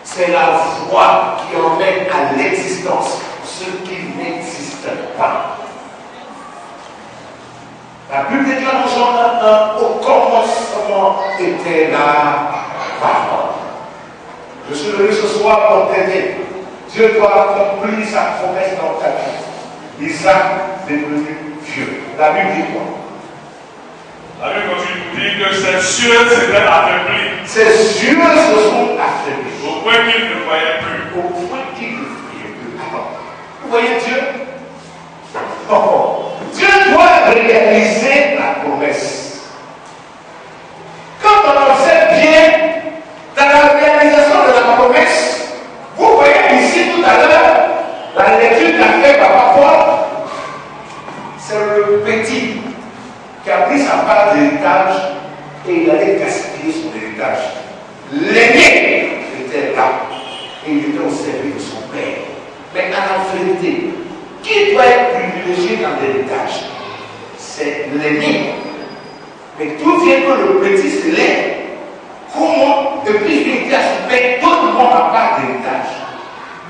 C'est la foi qui emmène à l'existence ce qui n'existe pas. La Bible déclare dans Jean 1, au commencement était la parole. Je suis venu ce soir pour t'aider. Dieu doit accomplir sa promesse dans ta vie. Isaac est devenu vieux. La Bible dit quoi? La Bible continue de dire que ses cieux s'étaient affaiblis. Ses yeux se sont affaiblis. Au point qu'il ne voyait plus. Au point qu'il ne voyait plus. Alors, vous voyez Dieu? Oh, Dieu doit réaliser la promesse. Quand on observe bien dans la réalisation de la promesse, vous voyez ici tout à l'heure, la lecture qu'a fait Papa Paul, c'est le petit qui a pris sa part d'héritage et il allait gaspiller son héritage. L'aîné était là et il était au service de son père. Mais à la vérité, qui doit être privilégié dans l'héritage? C'est l'aîné. Mais tout vient que le petit se lève. Comment, depuis qu'il dit à son père, tout le monde n'a pas d'héritage.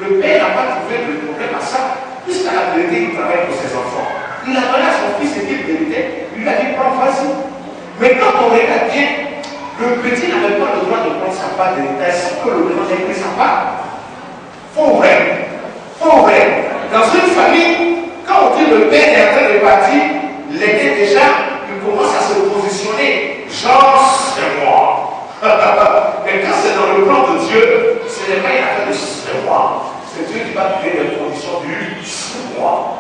Le père n'a pas trouvé de problème à ça, puisqu'à la vérité, il travaille pour ses enfants. Il a donné à son fils ce qu'il méritait, il lui a dit prends vas-y. Mais quand on regarde bien, le petit n'avait pas le droit de prendre sa part d'héritage sans que le grand ait pris sa part. Faux vrai. Faux vrai. Dans une famille, quand on dit le père est en train de partir, l'aîné déjà, il commence à se positionner. Genre, c'est moi. Mais quand c'est dans le plan de Dieu, ce n'est pas une affaire de c'est moi. C'est Dieu qui va créer les conditions de lui, c'est moi.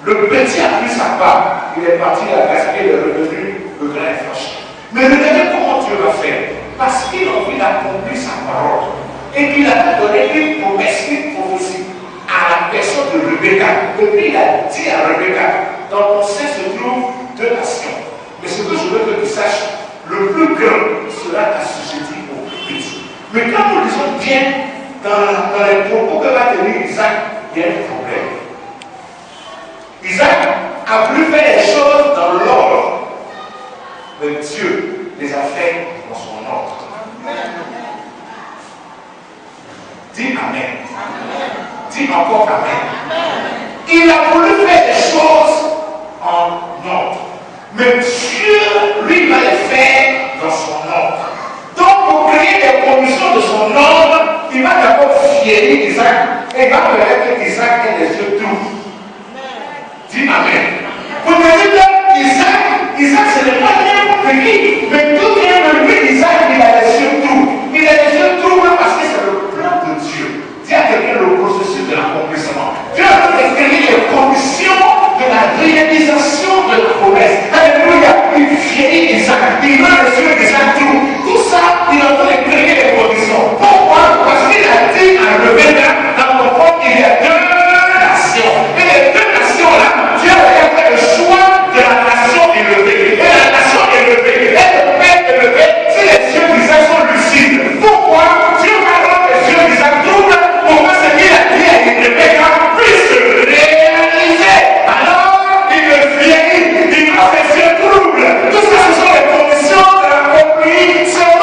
Le petit a pris sa part, il est parti à gaspiller le revenu, le grand est fâché. Mais regardez comment Dieu va faire. Parce qu'il a envie d'accomplir sa parole. Et qu'il a donné une promesse, une prophétie à la personne de Rebecca. Et puis il a dit à Rebecca, dans ton sein se trouvent deux nations. Mais ce que je veux que tu saches, le plus grand sera assujetti au plus petit. Mais quand nous lisons bien dans les propos que va tenir Isaac, il y a un problème. Isaac a voulu faire les choses dans l'ordre. Mais Dieu les a fait dans son ordre. Dis Amen. Dis encore Amen. Il a voulu faire les choses en ordre. Mais Dieu, lui, va les faire dans son ordre. Donc, pour créer les conditions de son ordre, il va d'abord fiérir Isaac et il va permettre qu'Isaac ait les yeux doux. Dis Amen. Vous me dites que Isaac, ce n'est pas bien pour lui, mais tout vient de lui. Isaac, il a les yeux doux. Il a les yeux doux parce que c'est le plan de Dieu. Dis à quelqu'un le processus de l'accomplissement. Dieu a créé les conditions de la réalisation de la promesse. Alléluia. Il vieillit Isaac. Il a les yeux d'Isaac doux. Tout ça, il a créé les conditions. Pourquoi? Parce qu'il a dit à Rebecca, dans mon corps, il y a deux nations. Et les deux nations-là, Dieu a fait le choix de la nation élevée. Et la nation élevée, et le père élevé, si les yeux d'Isaac sont lucides. Pourquoi? Dieu va rendre les yeux d'Isaac doubles pour que ce qu'il a dit à Rebecca puisse se réaliser. Alors, il le vieillit, il a ses yeux troubles. Tout ça, ce sont les conditions de l'accomplissement.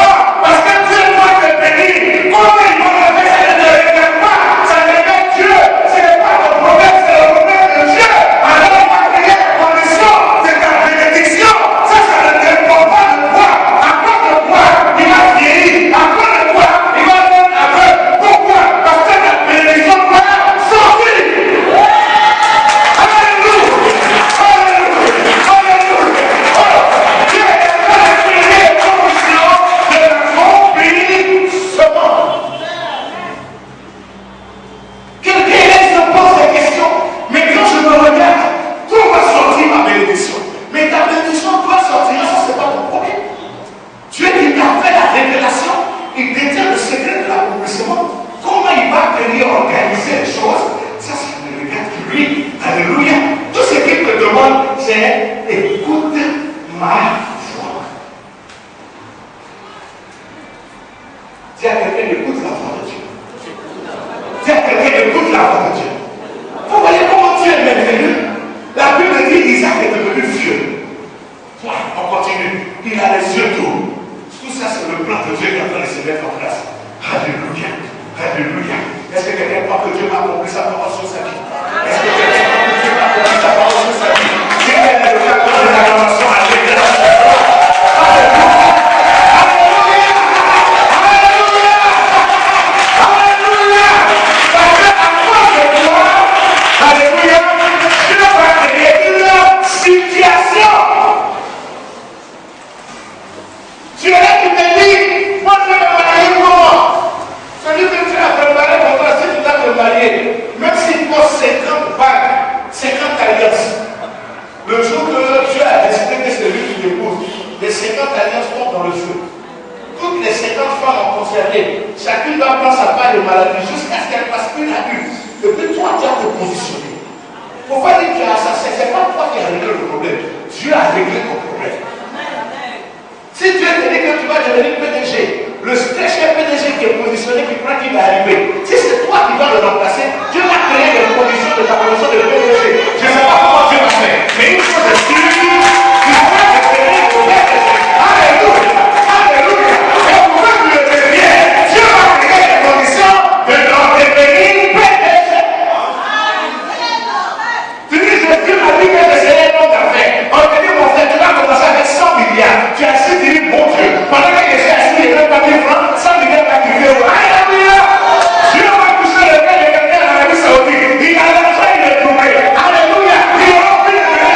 Parce que Dieu doit te bénir. Comment il va le faire? Ça ne regarde pas. Ça regarde Dieu. Ce n'est pas ton problème, c'est le problème de Dieu. Alors, il va créer les conditions de ta bénédiction. Ça ne dépend pas de toi. À cause de quoi il va vieillir. À cause de quoi il va être aveugle. Pourquoi? Parce que la bénédiction va sortir. Alléluia. Alléluia. Alléluia. Oh, Dieu est en train de créer les conditions de l'accomplissement. Quelqu'un se pose des questions. Mais quand je me regarde, tout va sortir ma bénédiction. Mais ta bénédiction doit sortir, ça c'est pas ton problème. Dieu qui t'a fait la révélation, il détient le secret de l'accomplissement. Comment il va venir organiser les choses, ça ne regarde que lui. Alléluia. Tout ce qu'il te demande, c'est écoute ma voix. Dis à quelqu'un, écoute la voix de Dieu. Dis à quelqu'un, écoute la voix de Dieu. Vous voyez comment Dieu est merveilleux. La Bible dit Isaac est devenu vieux. On continue. Il a les yeux doux. Tout ça, c'est le plan de Dieu qui est en train de se mettre en place. Alléluia. concerner. Chacune doit prendre sa part de maladie jusqu'à ce qu'elle fasse une à une. Et puis toi, tu as te positionner. Il ne faut pas dire que ce n'est pas toi qui as réglé le problème. Dieu a réglé ton problème. Si Dieu te dit que tu vas devenir PDG, le prochain PDG qui est positionné, qui croit qu'il va arriver, si c'est toi qui vas le remplacer, Dieu va créer les conditions de ta position de PDG. Je ne sais pas comment Dieu va faire, mais une chose est sûre, tu vas devenir le PDG. Alléluia! Alléluia! Et pour que tu le deviennes, Dieu va créer les conditions de ton devenir PDG. Tu dis, Dieu m'a dit que je serais un homme d'affaires. On te dit, mon frère, tu vas commencer avec 100 milliards. Tu as su dire, bon Dieu, pendant que je suis assis, il ne pas 1000 francs, 100 milliards d'activités. Alléluia! Dieu va toucher le cœur de quelqu'un en Arabie Saoudite. Il a l'argent, il est trouvé. Alléluia! Il aura plus de milliards.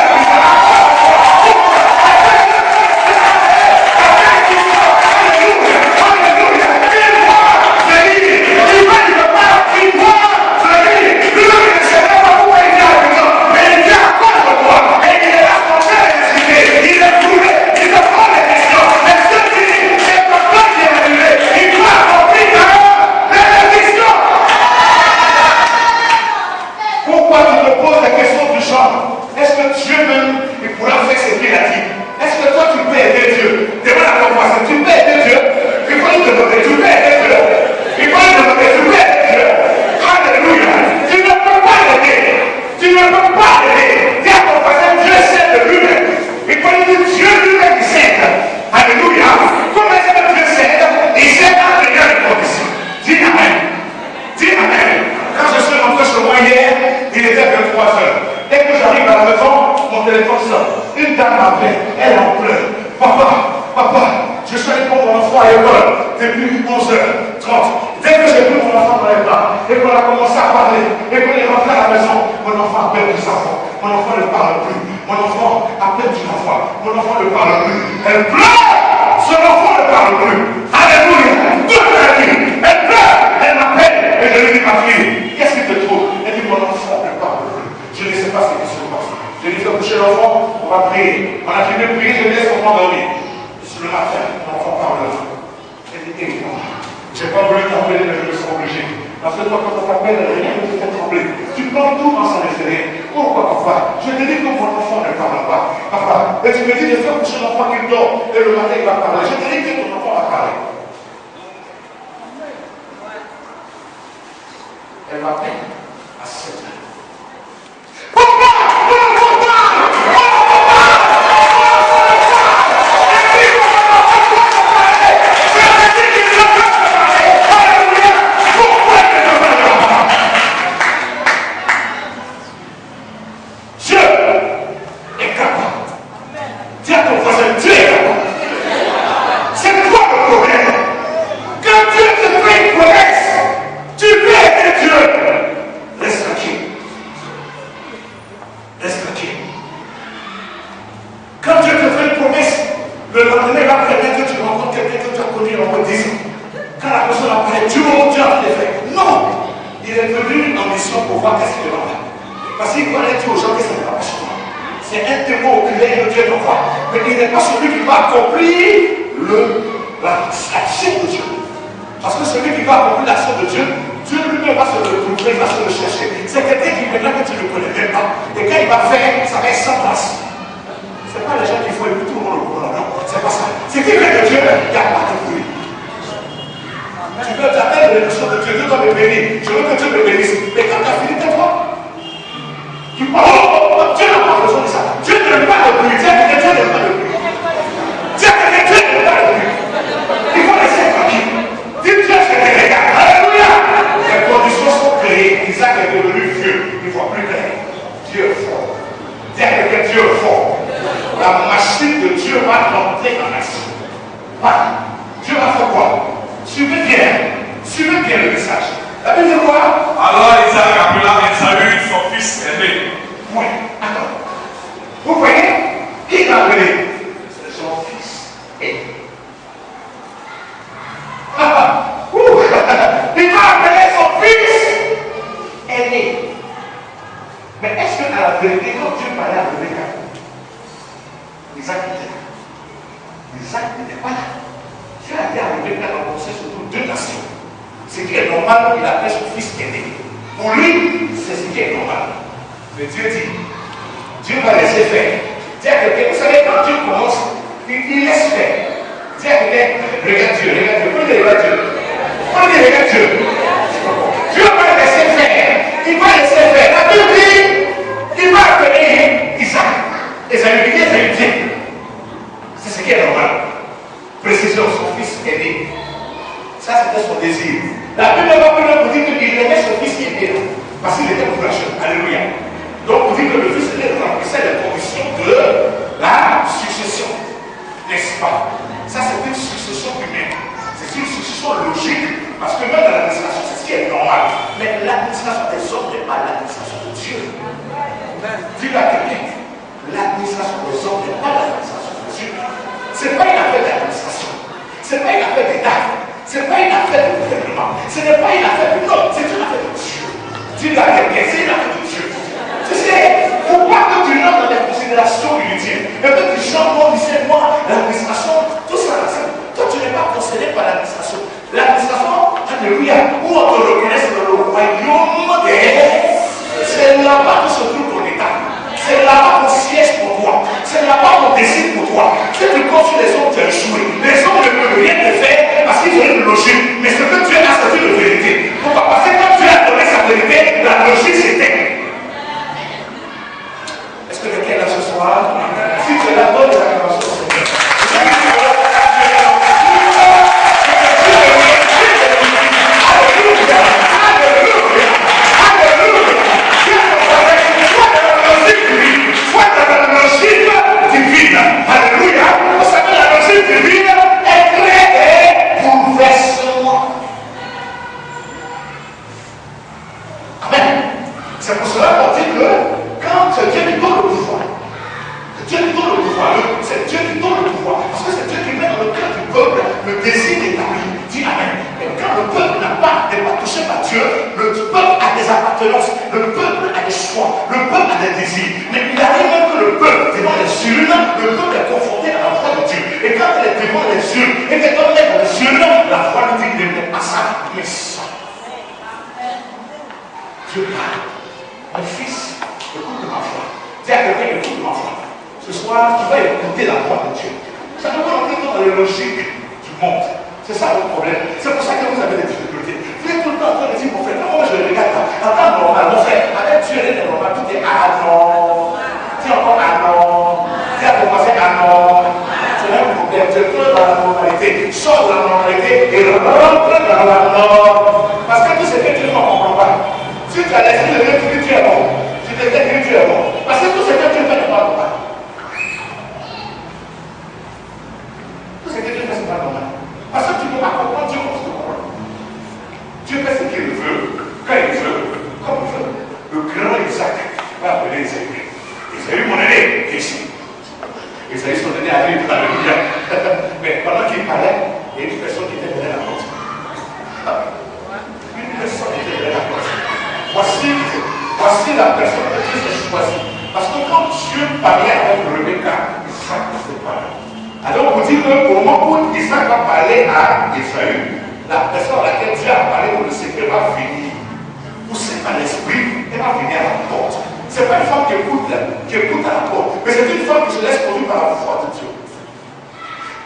Est-ce que Dieu même, il pourra faire ce qu'il a dit? Est-ce que toi tu peux aider Dieu? Demande à ton voisin, tu peux aider Dieu? Il faut lui demander, tu peux aider Dieu? Il faut lui demander, tu peux aider Dieu? Alléluia! Tu ne peux pas l'aider. Tu ne peux pas l'aider. Dis à ton voisin, Dieu sait de lui-même. Il faut lui dire, Dieu lui-même il sait. Alléluia! Comment est-ce que Dieu sait? Il sait dans les conditions. Dis Amen. Dis Amen. Quand je suis rentré chez moi hier, il était 23 heures. Dès que j'arrive à la maison, mon téléphone sonne. Une dame m'appelle, elle est en pleurs. Papa, je suis allé pour mon enfant à l'école depuis 11h30. Dès que j'ai pris mon enfant dans les bras et qu'on a commencé à parler et qu'on est rentré à la maison, mon enfant a perdu sa voix. Mon enfant ne parle plus. Mon enfant a perdu sa voix. Mon enfant ne parle plus. Elle pleure. Son enfant ne parle plus. Alléluia. Toute la nuit. Elle pleure. Elle m'appelle et je lui dis, ma fille, qu'est-ce qui te trouve? Elle dit, mon enfant ne parle plus. Je ne sais pas ce qui se passe. Je lui fais coucher l'enfant, on va prier. On a fini de prier, je laisse l'enfant dormir. Sur le matin, l'enfant parle là. Elle dit, je n'ai pas voulu t'appeler, mais je me sens obligé. Parce que toi, quand on t'appelle, rien ne te fait trembler. Tu prends tout dans sa référé. Pourquoi, papa? Je te dis que mon enfant ne parle pas. Papa, et tu me dis de faire coucher l'enfant qui dort, et le matin il va parler. Je te dis que ton enfant va parler. Elle m'appelle à 7 heures. Ce qui est normal, il appelle son fils aîné. Pour lui, c'est ce qui est normal. Mais Dieu dit, Dieu va laisser faire. Dis à quelqu'un, vous savez, quand Dieu commence, il laisse faire. Dis à quelqu'un, regarde Dieu, regarde Dieu. Prenez, regarde Dieu. Prenez, regarde Dieu. Dieu va laisser faire. Il va laisser faire. La Bible dit, il va appeler Isaac. Et ça lui dit, c'est ce qui est normal. Précision, son fils aîné. Ça, c'était son désir. La Bible va vous dire qu'il aimait son fils aîné. Parce qu'il était courageux. Alléluia. Donc, on dit que le fils aîné remplissait les conditions de la succession. N'est-ce pas? Ça, c'est une succession humaine. C'est une succession logique. Parce que même dans l'administration, c'est ce qui est normal. Mais l'administration des hommes n'est pas l'administration de Dieu. Dis-le à quelqu'un. L'administration des hommes n'est pas l'administration de Dieu. Ce n'est pas une affaire d'administration. Ce n'est pas une affaire d'État. Ce n'est pas une affaire de gouvernement. Ce n'est pas une affaire de... Non, c'est une affaire de Dieu. Dis-le à quelqu'un, c'est une affaire de Dieu. Tu sais, il ne faut pas que tu rentres dans les considérations inutiles. Et que tu chantes, moi, tu sais, moi, l'administration, tout ça, toi, tu n'es pas concerné par l'administration. L'administration, alléluia, où on te reconnaisse dans le royaume des... C'est là-bas que se trouve ton État. C'est là-bas qu'on siège pour toi. C'est là-bas qu'on décide pour toi. Si tu comptes sur les autres, tu as échoué. Les autres ne peuvent rien te faire parce qu'ils ont une logique. Mais ce que Dieu a, c'est une vérité. Pourquoi? Parce que quand Dieu a donné sa vérité, la logique c'était. Est-ce que quelqu'un est là ce soir? Si tu es là, donne la révélation au Seigneur. Alléluia. Vous savez, la logique divine est très bouleversement. Amen. C'est pour cela qu'on dit que quand Dieu lui donne le pouvoir, Dieu lui donne le pouvoir, c'est Dieu qui donne le pouvoir, parce que c'est Dieu qui met dans le cœur du peuple le désir d'établir. Dis Amen. Et quand le peuple n'est pas touché par Dieu, le peuple a des appartenances, le peuple a des choix, le peuple a des désirs. Mais il arrive même que le peuple, devant les urnes, le peuple est confronté à la voix de Dieu. Et quand il est devant les urnes, et que quand il est dans les urnes, la voix lui dit qu'il n'est pas ça, mais ça. Dieu parle. Mon fils, écoute ma foi. Dis à quelqu'un, écoute ma foi. Ce soir, tu vas écouter la voix de Dieu. Ça ne peut pas entrer dans les logiques du monde. C'est ça votre problème. C'est pour ça que vous avez des difficultés. Vous êtes tout le temps en train de dire, mon frère, non, moi je le regarde pas. En temps normal, mon frère, avec Dieu, il est normal, tout est ah non. Dis encore ah non. Dis à ton voisin ah non. C'est un problème. Tu es dans la normalité. Sors de la normalité et rentre dans la norme. Parce que tout ce que Dieu ne comprend pas. Si tu as l'esprit de Dieu, tu dis Dieu est bon. Tu te dis que Dieu est bon. Parce que tout ce que Dieu fait n'est pas normal. Tout ce que Dieu fait, ce n'est pas normal. Parce que tu ne peux pas comprendre Dieu comme tu comprends. Dieu fait ce qu'il veut, quand il veut, comme il veut. Le grand Isaac va appeler Isaïe. Isaïe, mon aîné, ici. Isaïe, son aîné arrive, alléluia. Mais pendant qu'il parlait, il y a une personne qui était derrière la porte. Une personne qui était derrière la porte. Voici la personne que Dieu s'est choisie. Parce que quand Dieu parlait avec Rebecca, Isaac ne sait pas. Alors on dit qu'au moment où Isaac va parler à Esaü, la personne à laquelle Dieu a parlé pour le secret va venir. Poussée par l'esprit, elle va venir à la porte. Ce n'est pas une femme qui écoute à la porte, mais c'est une femme qui se laisse conduire par la voix de Dieu.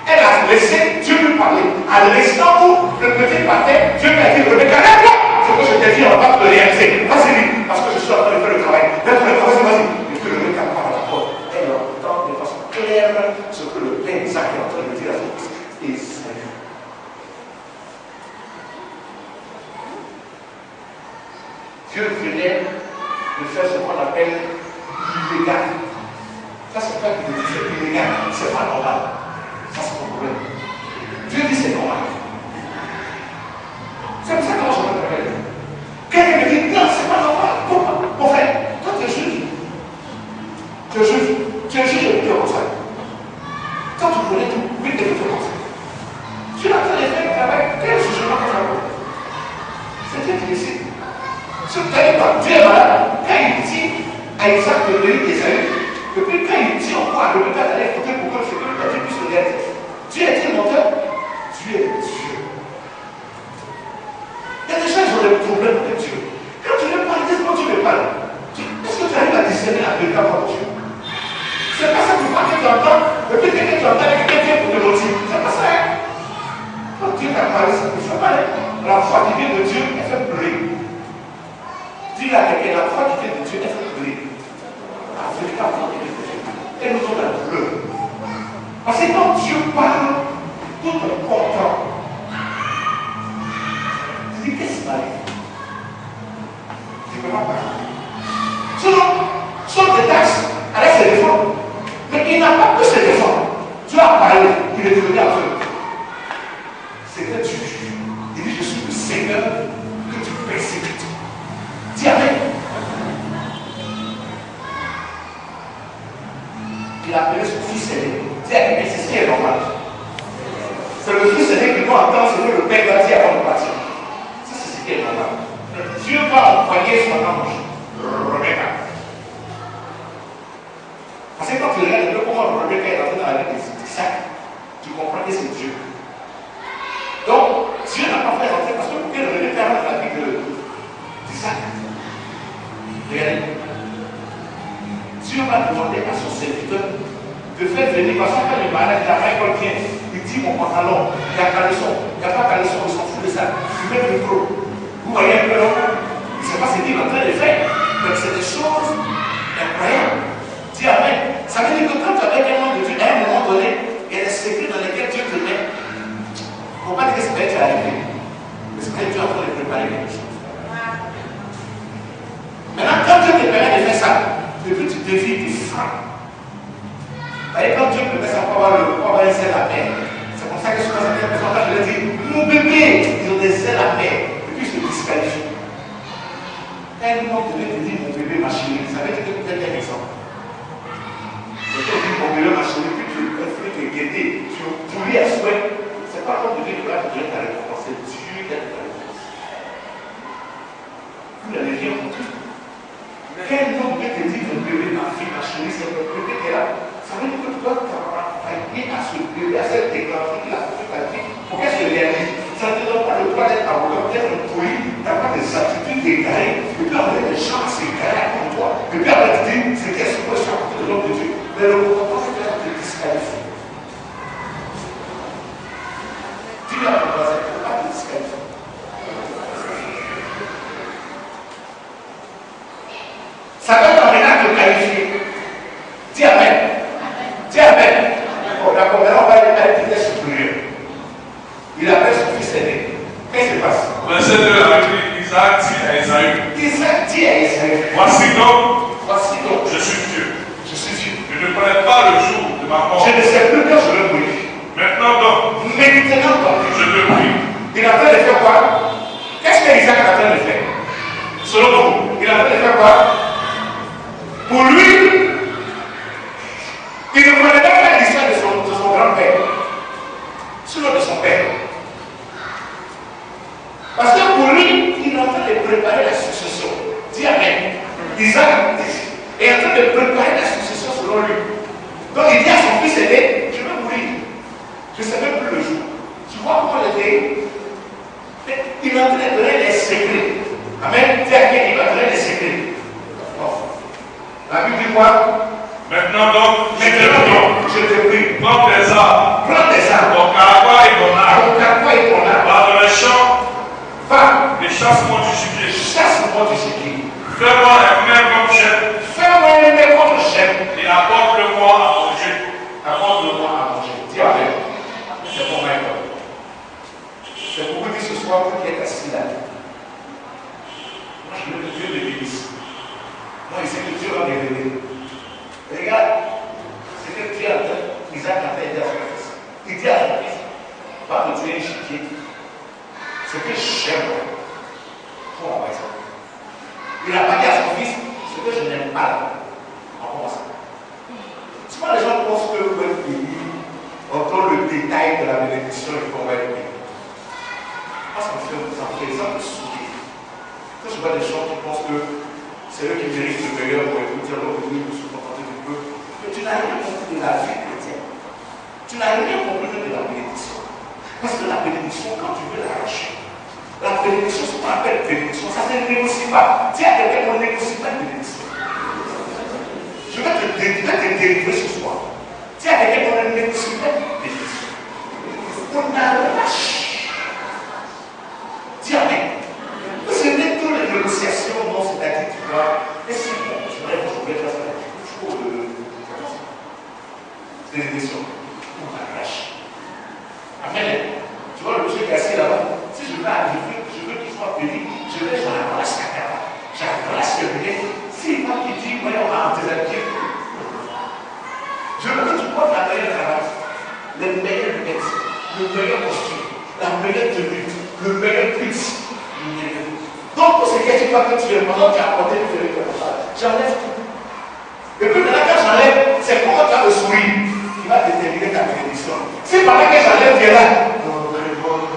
Elle a laissé Dieu lui parler. À l'instant où le petit partait, Dieu lui a dit, Rebecca, lève-toi. Ce que je t'ai dit, on va te le réaliser. Vas-y vite, parce que je suis en train de faire le travail. Lève-toi, vas-y. Et puis Rebecca parle à la porte. Elle entend de façon claire ce que le père Isaac est en train de dire à son fils. Isaïe. Dieu venait de faire ce qu'on appelle l'illégal. Ça, c'est pas qu'il dit c'est illégal, c'est pas normal. Ça, c'est ton problème. Dieu dit c'est normal. C'est pour ça que moi je me rappelle. Quelqu'un me dit non, c'est pas normal. Pourquoi? Mon frère, toi tu es juge. Tu es juge. Tu es juge et tu es comme ça. Quand tu connais tout, oui, tu es comme ça. Tu es en train de faire le travail, quel jugement que tu as? C'est Dieu qui décide. Ce que tu as dit, Dieu est malade. Quand il dit à Isaac de venir Esaü, et puis quand il dit encore à Rebecca d'aller écouter pour que le Seigneur puisse le réaliser. Dieu est-il menteur? Dieu est Dieu. problème avec Dieu. Quand tu ne parles, qu'est-ce que tu me parles? Est-ce que tu arrives à discerner la vérité avant Dieu? C'est pas ça que tu entends, et puis quelqu'un tu entends et quelqu'un vient pour te motiver. C'est pas ça. Hein? Quand Dieu t'a parlé, ça ne fait pas. Hein? La foi qui vient de Dieu, elle fait brûler. Dis-le à quelqu'un, la foi qui vient de Dieu, elle fait brûler. La véritable foi qui vient de Dieu, elle nous donne la douleur. Parce que quand Dieu parle, tout est content. Tu dis, qu'est-ce qui m'arrive? Tu ne peux pas parler. Son détaxe, allait se défendre. Mais il n'a pas pu se défendre. Dieu a parlé, il est devenu aveugle. C'était Dieu. Il dit, je suis le Seigneur que tu persécutes. Dis Amen. Il a appelé son fils aîné. Dis Amen, c'est ce qui est normal. C'est le fils aîné qui doit entendre ce que le père va dire avant de partir. Ça, c'est ce qui est normal. Dieu va envoyer son ange. Rebecca. Parce que quand tu regardes un peu comment Rebecca est entrée dans la vie d'Isaac, tu comprends que c'est Dieu. Donc, Dieu n'a pas fait rentrer parce que Rebecca rentre dans la vie d'Isaac. Regardez. Dieu va demander à son serviteur de faire venir, parce que quand le malade, il a pas école bien, il dit mon pantalon, il y a caleçon, il n'y a pas caleçon, il s'en fout de ça. Il met le micro. Vous voyez un peu, non? Il ne sait pas ce qu'il est en train de faire. Donc c'est des choses incroyables. Dis Amen. Ça veut dire que quand tu as un nom de Dieu, à un moment donné, il y a des secrets dans lesquels Dieu te met. Il ne faut pas dire que c'est peut-être arrivé. Mais c'est peut-être Dieu en train de préparer quelque chose. Maintenant, quand Dieu te permet de faire ça, depuis tu défies, tu frappes. Et quand Dieu permet ça, pour avoir un zèle à mer. C'est pour ça que souvent, certaines personnes, quand je leur dis, mon bébé, ils ont des ailes à mer. Et puis, je te disqualifie. Quand un homme te dit, mon bébé m'a chéri, ça veut dire que tu es un exemple. Et quand tu dis, mon bébé m'a chéri, puis tu te guetter, tu lis à souhait. C'est pas comme Dieu qui va te donner ta réponse, c'est Dieu qui a ta réponse. Vous n'avez rien compris. Quel homme peut te dire, mon bébé, ma fille, ma chérie, c'est mon bébé qui est là? Ça veut dire que tu dois travailler à ce bébé, à cette déclaration qu'il a fait ta vie, pour qu'elle se réalise. Ça ne te donne pas le droit d'être arrogant, d'être poli, d'avoir des attitudes dégarées, et puis après des gens s'égarer contre toi. Et puis après tu dis, c'est qu'est-ce que je suis à côté de l'homme de Dieu. Mais le comportement, c'est que tu te disqualifies. Dis-le à ton voisin, il ne faut pas te disqualifier. Ça va t'emmener à te qualifier. Dis Amen. Dis Amen. Bon, d'accord, maintenant on va aller à une vitesse supérieure. Il appelle son fils aîné. Qu'est-ce qui se passe? Verset 2, Isaac dit à Esaü. Isaac dit à Esaü. Voici donc, je suis Dieu. Je suis Dieu. Je ne connais pas le jour de ma mort. Je ne sais plus quand je vais mourir. Maintenant donc, je te prie. Il est en train de faire quoi? Qu'est-ce que Isaac est en train de faire? Selon vous, il est en train de faire quoi? Pour lui, il ne connaît même pas l'histoire de son grand-père, sinon de son père. Parce que pour lui, il est en train de préparer la succession. Dis Amen. Isaac est en train de préparer la succession selon lui. Donc il dit à son fils aîné, je vais mourir. Je ne sais même plus le jour. Tu vois comment il était? Il est en train de donner les secrets. Amen. Dis à quelqu'un, il va donner les secrets. Bon. La Bible dit quoi? Maintenant donc, je te prie. Prends tes armes. Ton carquois et ton arme. Va dans les champs. Va. Et chasse-moi du gibier. Fais-moi un mets comme chef. Et apporte-le-moi à manger. Dis Amen. C'est pour moi. C'est pour vous dire ce soir, vous qui êtes assis là. Moi, je veux que Dieu me bénisse. Moi, je sais que Dieu va me révéler. Regarde, c'est que Dieu a fait, Isaac a fait aider à son fils. Il dit à son fils, va me tuer un chiquier. Ce que j'aime, pour envoyer ça. Il n'a pas dit à son fils, ce que je n'aime pas, en commençant. Souvent les gens pensent que vous êtes béni, on donne le détail de la bénédiction et qu'on va être béni. Moi, ça me fait sourire. Quand je vois des gens qui pensent que c'est eux qui méritent le meilleur pour écouter alors que nous nous contenter du peu. Mais tu n'as rien compris de la vie chrétienne. Tu n'as rien compris de la bénédiction. Parce que la bénédiction, quand tu veux l'arracher, la la bénédiction, ce qu'on appelle bénédiction, ça ne négocie pas. Dis à quelqu'un qu'on ne négocie pas de bénédiction. Je vais te délivrer ce soir. Dis à quelqu'un qu'on ne négocie pas de bénédiction. On a relâché. Dis amen. Ce n'est que les négociations, non, c'est-à-dire que tu dois. Et c'est bon, je vais faire ça. Il faut des négociations. On a relâché. Amen. Tu vois le monsieur qui est assis là-bas. Si je veux arriver, je veux qu'il soit béni, je vais j'enlève sa carte. J'enlève le billet. S'il va qui dit, oui, on va en déshabiller. Je veux que tu portes la meilleure cravate, les meilleures lunettes, le meilleur costume, la meilleure tenue, le meilleur prince. Donc, pour ce qui est du pas que tu es pendant que tu as apporté le ferry comme ça, j'enlève tout. Et puis maintenant, quand j'enlève, c'est comment tu as le sourire qui va déterminer ta bénédiction. Si pendant que j'enlève, tu es là. Non, très bon.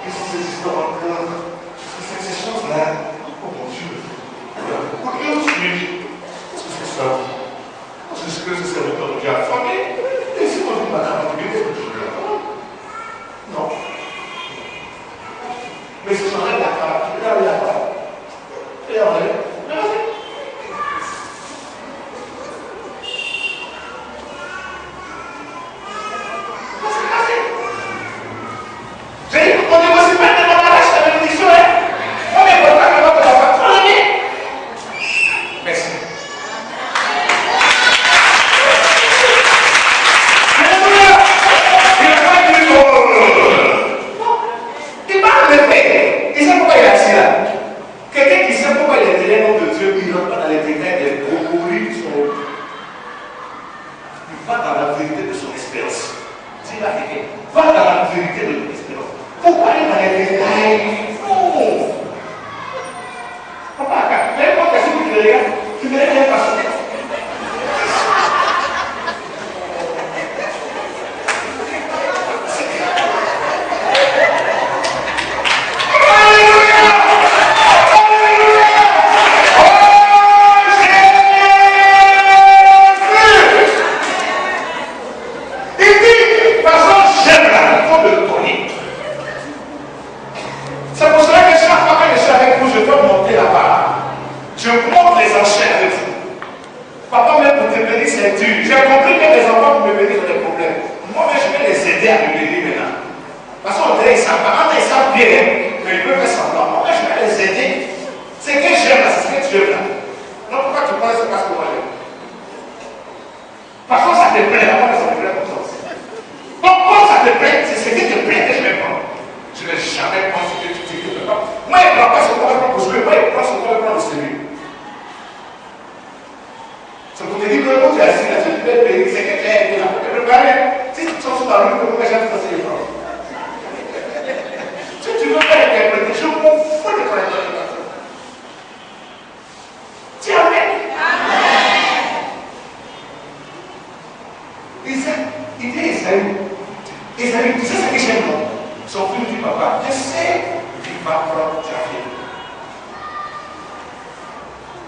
Qu'est-ce que c'est cette histoire encore? Qu'est-ce que c'est ces choses-là? Oh mon Dieu. Pour que tu dis, qu'est-ce que c'est ça? C'est ce que c'est le temps de Dieu a formé. Et si on dit, madame, on dit, qu'est-ce que tu veux? Non. Mais si j'enlève la carte, tu peux aller là-bas. Et enlève. Mais vas-y. J'ai dit qu'on négocie pas de mon arrache la bénédiction, hein? Moi, mais pourquoi que l'autre va pas prendre? Merci. Alléluia! Il n'a pas dit non. Il parle de paix. Il sait pourquoi il est assis là. Quelqu'un qui sait pourquoi il est derrière le nom de Dieu, il ne rentre pas dans les détails des brocolis qui sont. Il va dans la vérité de son expérience. Dis la vérité. Va dans la vérité de ton expérience. Pourquoi aller dans les détails? Non. Papa, quand même, quand tu me regardes, tu me regardes pas ça. C'est pour cela que chaque fois que je suis avec vous, je peux monter là-bas. Je monte les enchères avec vous. Papa, même pour te bénir, c'est dur. J'ai compris que les enfants pour me bénir ont des problèmes. Moi-même, je vais les aider à me bénir maintenant. Parce qu'on dirait qu'ils savent pas. Ils savent bien, mais ils peuvent faire semblant. Moi-même, je vais les aider. C'est que j'aime là, c'est ce que tu aimes là. Non, pourquoi tu penses que c'est parce que moi j'aime? Parfois, ça te plaît, la moi, ça te plaît comme ça aussi. Donc, quand ça te plaît, c'est ce qui te plaît que je vais prendre. Je ne vais jamais prendre ce que tu dis que tu ne peux pas. Moi, il ne prend pas ce qu'on va prendre pour jouer. Moi, il prend ce qu'on va prendre au celui. C'est pour te dire que quand tu es assis là, tu peux bénir, c'est que tu as aidé là. Tu peux préparer. Si tu sors sur la rue, pourquoi j'aime ça, c'est les gens. Si tu veux pas interpréter, je m'en fous de ton interprétation. Tu es amen. Isaac, il dit Esaü. Esaü, tu sais ce que j'aime, non? Son fils dit, papa, je sais qu'il va prendre ta fille.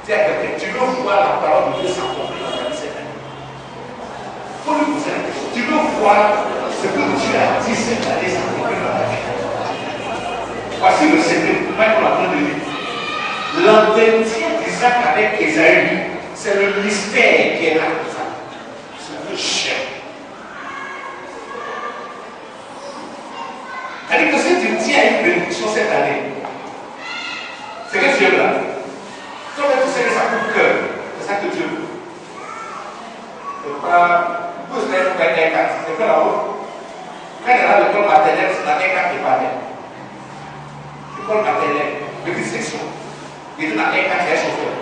Dis à quelqu'un, tu veux voir la parole de Dieu s'accomplir dans ta vie cette année? Il faut lui poser la question. Tu veux voir ce que Dieu a dit cette année s'accomplir dans ta vie? Voici le secret, même pour la fin de vie. L'entretien d'Isaac avec Esaü, c'est le mystère qui est là comme ça. C'est le chien. C'est-à-dire que si tu tiens une bénédiction cette année, c'est que Dieu est là. Toi-même, tu sais que ça coûte cœur. C'est ça que Dieu veut. C'est pas. Vous savez, vous avez un cadre. C'est fait là-haut. Quand il y a l'école maternelle, c'est dans un cadre qui est pas bien. L'école maternelle, petite section. Il est dans un cadre qui est chauffeur.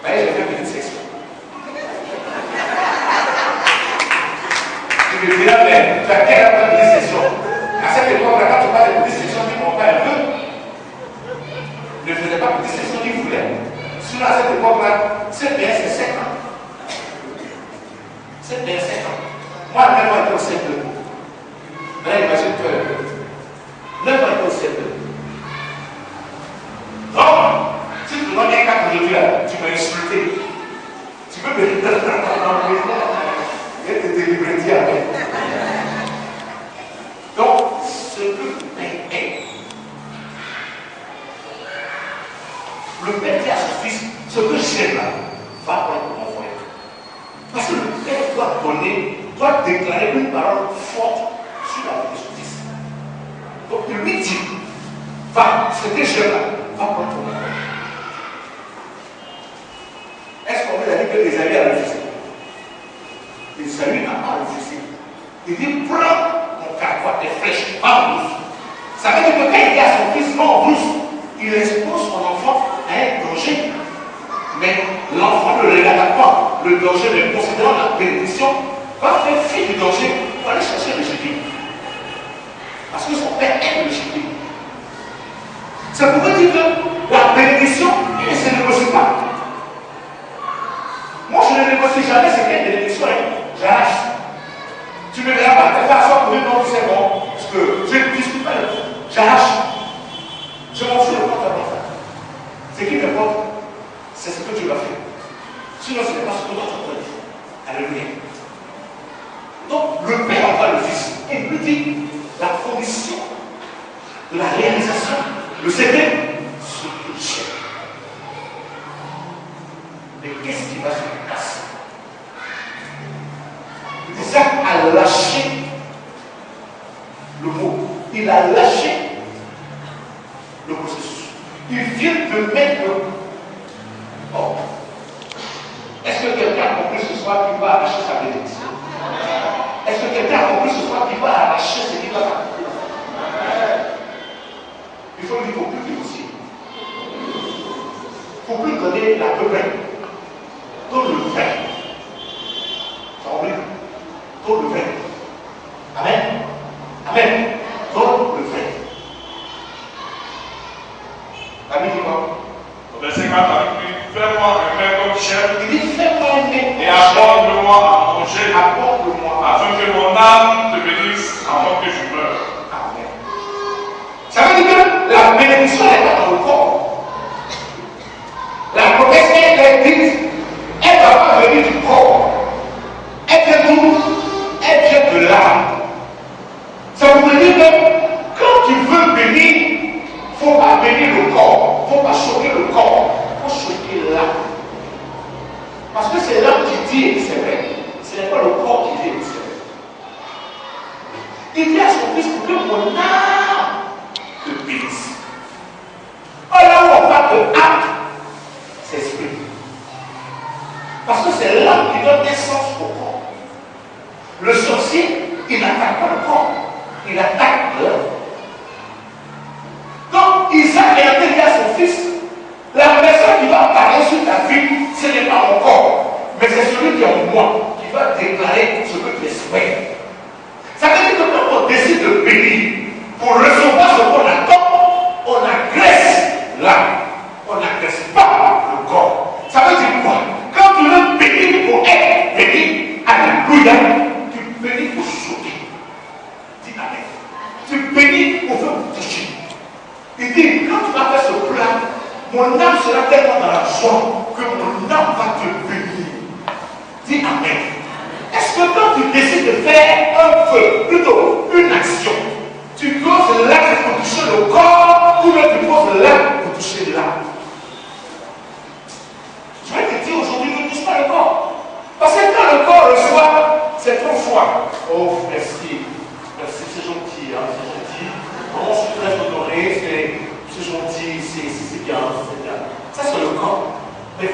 Mais j'ai fait petite section. Je me dirais, mais tu as quelle heure de petite section? À cette époque-là, quand tu parles de petite section, tu mon père ne faisait pas petite section qu'il voulait. Sinon, à cette époque-là, 7 bien, c'est 5 ans. 7 bien, 5 ans. Moi, 9 ans, j'étais au CP. Maintenant, imagine-toi un peu. 9 ans, j'étais au CP. Donc, si tu demandes un cas aujourd'hui, tu m'as insulté. Tu peux me dire, et te délivrer, dis amen. Le père dit à son fils, ce que j'aime là, va prendre mon frère. Parce que le père doit donner, doit déclarer une parole forte sur la vie de son fils. Donc il lui dit, va, ce que j'aime là, va prendre ton frère. Est-ce qu'on veut dire que Esaü a refusé? Esaü n'a pas refusé. Il dit, prends mon carquois, tes flèches, va en douce. Ça veut dire que quand il dit à son fils, va en douce, il expose son enfant à un danger. Mais l'enfant ne regarde pas le danger, mais considérant la bénédiction, va faire fi du danger pour aller chercher le gibier. Parce que son père aime le gibier. Ça pourrait dire que la bénédiction, il ne se négocie pas. Moi, je ne négocie jamais ce qu'est une bénédiction, j'arrache. Tu ne verras pas te faire asseoir pour une non, c'est bon, parce que je ne discute pas le tout. J'arrache. Je m'en fous de quoi tu vas faire. Ce qui m'importe, c'est ce que tu vas faire. Sinon, ce n'est pas ce que toi tu dois dire. Alléluia. Donc, le père envoie le fils et lui dit la condition de la réalisation, le secret, ce que j'aime. Mais qu'est-ce qui va se passer? Isaac a lâché le mot. Il a lâché le processus. Il vient de mettre le. Oh. Est-ce que quelqu'un a compris ce soir qu'il va arracher sa bénédiction? Est-ce que quelqu'un a compris ce soir qu'il va arracher ce qu'il va accomplir? Il faut lui dire, il ne faut plus négocier. Il ne faut plus donner la peu près. Donne le vrai. Ça oublie. Donne le vrai. Amen. Amen. Donne le vrai. Amen, dis-moi. Au verset 4, fais-moi un pain comme chef. Il dit, fais-moi un pain. Et apporte-le-moi à manger. Apporte-le-moi. Afin que mon âme te bénisse avant que je meure. Amen. Ça veut dire que la bénédiction n'est pas dans le corps. La promesse est dite, elle ne va pas venir du corps. Elle vient d'où? Elle vient de l'âme. Ça veut dire que quand tu veux bénir, il ne faut pas bénir le corps, il ne faut pas choquer le corps, il faut choquer l'âme. Parce que c'est l'âme qui dit et c'est vrai. Ce n'est pas le corps qui dit et c'est vrai. Il dit à son fils pour que mon âme te bénisse. Oh là où on parle de âme, c'est esprit. Parce que c'est l'âme qui donne naissance au corps. Le sorcier, il n'attaque pas le corps, il attaque l'âme. Donc, Isaac est en train de dire à son fils, la personne qui va parler sur ta vie, ce n'est pas mon corps, mais c'est celui qui est en moi, qui va déclarer ce que tu espères. Ça veut dire que quand on décide de bénir, pour recevoir ce qu'on attend, on agresse l'âme, on n'agresse pas le corps. Ça veut dire quoi? Quand tu veux bénir pour être béni, alléluia, tu bénis pour choquer. Dis amen. Tu bénis pour faire toucher. Il dit, quand tu vas faire ce plat, mon âme sera tellement dans la joie que mon âme va te bénir. Dis amen. Est-ce que quand tu décides de faire un feu, plutôt une action, tu poses l'acte pour toucher le corps ou bien tu poses l'acte pour toucher l'âme? Je vais te dire aujourd'hui, ne touche pas le corps. Parce que quand le corps reçoit, c'est trop froid. Oh, merci. Merci, c'est gentil, hein, c'est gentil. Oh, je suis très honoré, c'est gentil, c'est bien, c'est bien. Ça, c'est le corps. Mais